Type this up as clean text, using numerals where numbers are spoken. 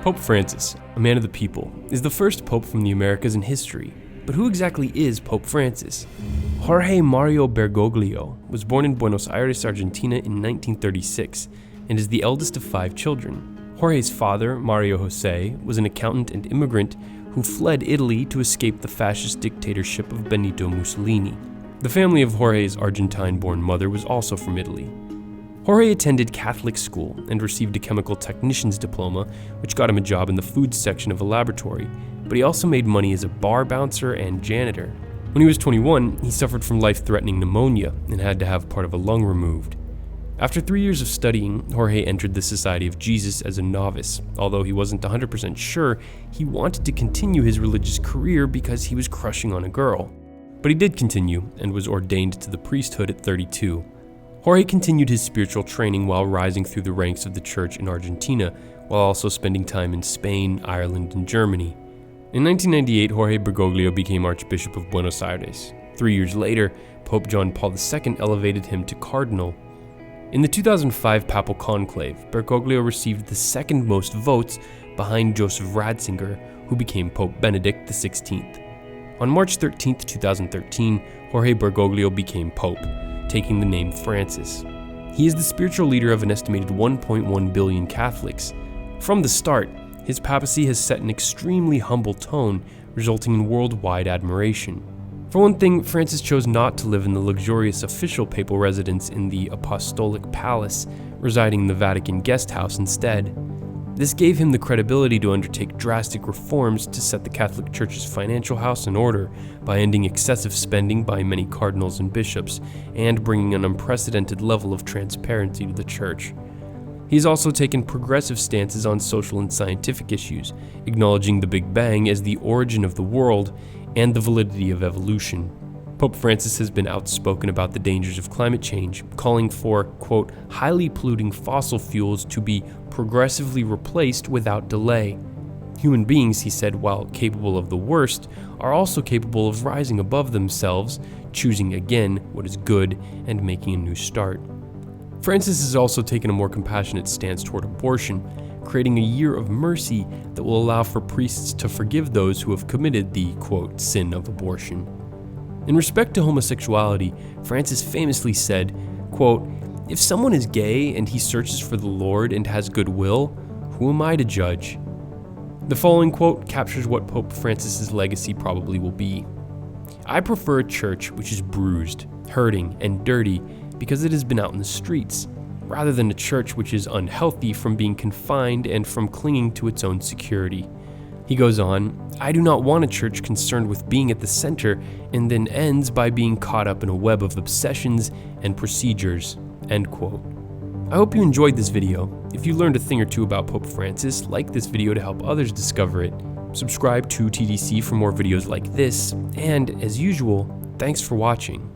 Pope Francis, a man of the people, is the first pope from the Americas in history. But who exactly is Pope Francis? Jorge Mario Bergoglio was born in Buenos Aires, Argentina in 1936 and is the eldest of 5 children. Jorge's father, Mario Jose, was an accountant and immigrant who fled Italy to escape the fascist dictatorship of Benito Mussolini. The family of Jorge's Argentine-born mother was also from Italy. Jorge attended Catholic school and received a chemical technician's diploma, which got him a job in the food section of a laboratory, but he also made money as a bar bouncer and janitor. When he was 21, he suffered from life-threatening pneumonia and had to have part of a lung removed. After 3 years of studying, Jorge entered the Society of Jesus as a novice. Although he wasn't 100% sure, he wanted to continue his religious career because he was crushing on a girl. But he did continue and was ordained to the priesthood at 32. Jorge continued his spiritual training while rising through the ranks of the church in Argentina, while also spending time in Spain, Ireland, and Germany. In 1998, Jorge Bergoglio became Archbishop of Buenos Aires. 3 years later, Pope John Paul II elevated him to cardinal. In the 2005 papal conclave, Bergoglio received the second most votes behind Joseph Ratzinger, who became Pope Benedict XVI. On March 13, 2013, Jorge Bergoglio became Pope, taking the name Francis. He is the spiritual leader of an estimated 1.1 billion Catholics. From the start, his papacy has set an extremely humble tone, resulting in worldwide admiration. For one thing, Francis chose not to live in the luxurious official papal residence in the Apostolic Palace, residing in the Vatican guest house instead. This gave him the credibility to undertake drastic reforms to set the Catholic Church's financial house in order by ending excessive spending by many cardinals and bishops and bringing an unprecedented level of transparency to the Church. He's also taken progressive stances on social and scientific issues, acknowledging the Big Bang as the origin of the world and the validity of evolution. Pope Francis has been outspoken about the dangers of climate change, calling for, quote, highly polluting fossil fuels to be progressively replaced without delay. Human beings, he said, while capable of the worst, are also capable of rising above themselves, choosing again what is good, and making a new start. Francis has also taken a more compassionate stance toward abortion, creating a year of mercy that will allow for priests to forgive those who have committed the, quote, sin of abortion. In respect to homosexuality, Francis famously said, quote, if someone is gay and he searches for the Lord and has goodwill, who am I to judge? The following quote captures what Pope Francis's legacy probably will be. I prefer a church which is bruised, hurting, and dirty because it has been out in the streets, rather than a church which is unhealthy from being confined and from clinging to its own security. He goes on, I do not want a church concerned with being at the center and then ends by being caught up in a web of obsessions and procedures, end quote. I hope you enjoyed this video. If you learned a thing or two about Pope Francis, like this video to help others discover it. Subscribe to TDC for more videos like this, and as usual, thanks for watching.